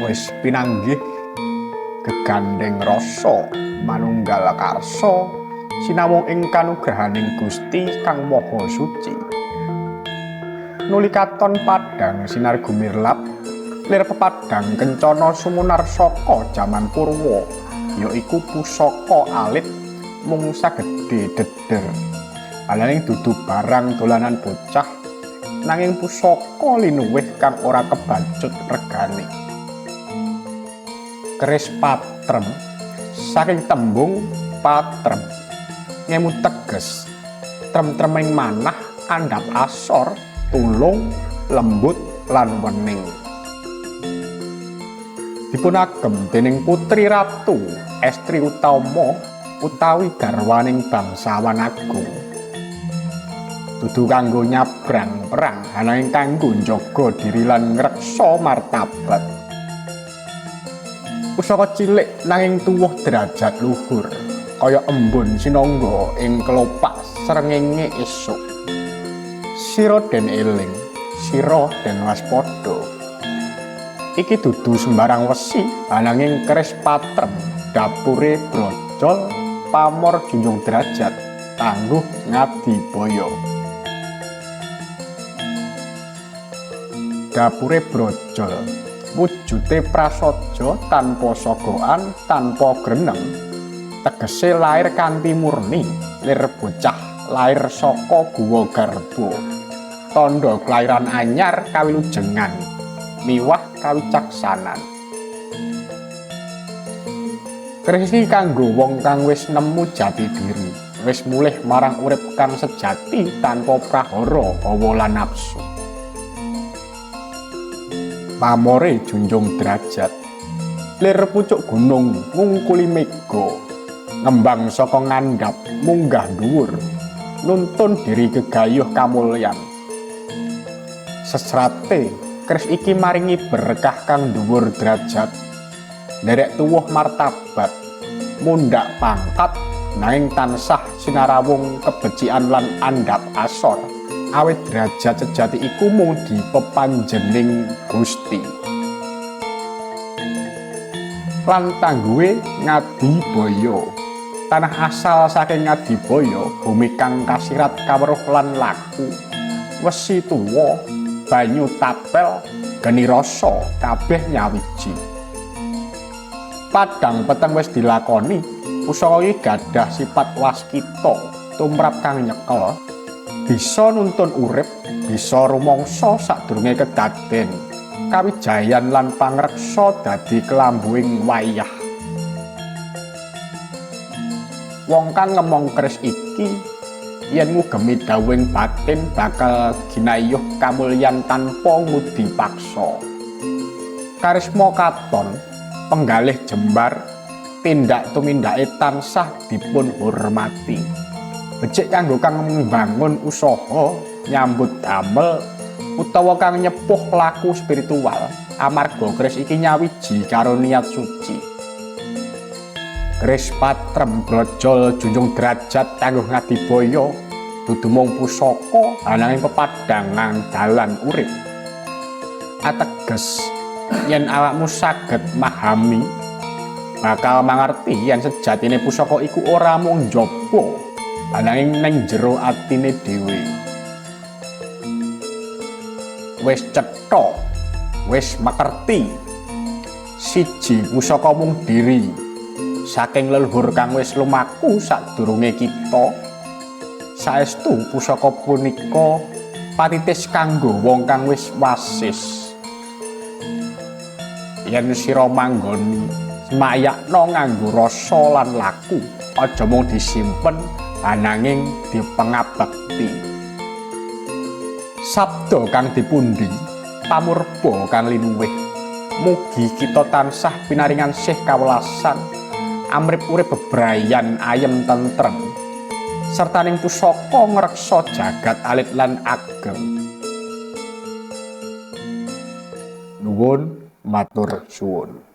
wis pinanggih gegandeng rasa manunggal karsa sinamung ing kanugrahaning Gusti Kang Maha Suci. Nuli katon padhang sinar gumirlap lir pepadhang kencana sumunar saka jaman purwa yaiku pusaka alit mung sagedhe deder. Ananging dudu barang dolanan bocah nanging pusaka linuwih kang ora kebacut regane. Keris patrem saking tembung patrem ngemu teges trem-treming manah andhap asor tulung lembut lan wening. Dipunagem dening Putri Ratu Estri Utama utawi garwaning bangsawan agung. Dudu kanggo nyabrang perang ananging kanggo njaga diri lan ngreksa martabat. Pusaka cilik nanging tuwuh derajat luhur kaya embun sinangga ing kelopak srengenge esuk. Sira den eling, sira den waspada. Iki dudu sembarang wesi ananging keris patrem dapure brojol pamor junjung derajat tangguh ngadibaya. Dapure brojol wujute prasaja tanpa sogokan tanpa greneng tegese lair kanthi murni lir bocah lair saka guwa garba tandha kelairan anyar kawilujengan miwah kawicaksanan. Keris iki kanggo wong kang wis nemu jati diri wis mulih marang urip kang sejati tanpa prahara hawa lan nafsu. Pamore junjung derajat lir pucuk gunung ngungkuli mega ngembang saka ngandhap munggah dhuwur nuntun diri gegayuh kamulyan. Sesrate keris iki maringi berkah kang dhuwur derajat nderek tuwuh martabat mundhak pangkat nanging tansah sinarawung kebecikan lan andhap asor. Awit derajat sejati iku mung dipepanjening Gusti. Lan tangguhe Ngadibaya. Tanah asal saking Ngadibaya, bumi kang kasirat kaweruh lan laku. Wesi tuwa, banyu tapel, geni rasa kabeh nyawiji. Padhang peteng wis dilakoni, pusaka iki gadah sifat waskita tumrap kang nyekel. Bisa nuntun urip, bisa rumangsa sadurunge kedaden, kawijayan lan pangreksa dadi kelambuing wayah. Wong kang ngemong keris iki yen ngugemi dawuhing batin bakal ginayuh kamulyan tanpa ngudi paksa. Karisma katon, penggalih jembar, tindak tumindake tansah dipun hormati. Becik kanggo kang membangun usaha nyambut damel utawa kang nyepuh laku spiritual amarga keris iki nyawiji karo niat suci. Keris patrem brojol junjung derajat kanggo Ngadibaya dudu mung pusaka ananging pepadhangan dalan urip. Ateges yen awakmu saged mahami bakal mangerti yen sejatine pusaka iku ora mung njaba ananging ning jero atine dhewe. Wis cetha, wis makerti. Siji pusaka mung diri saking leluhur kang wis lumaku sadurunge kita. Saestu pusaka punika patitis kanggo wong kang wis wasis. Yen sira manggoni semayakna nganggo rasa lan laku, aja mung disimpen ananging dipengabekti. Sabda kang dipundi pamurba kang linuwih mugi kita tansah pinaringan sih kawelasan amrip urip bebrayan ayem tentrem sertaning pusaka ngreksa jagat alit lan ageng. Nuwun matur suwun.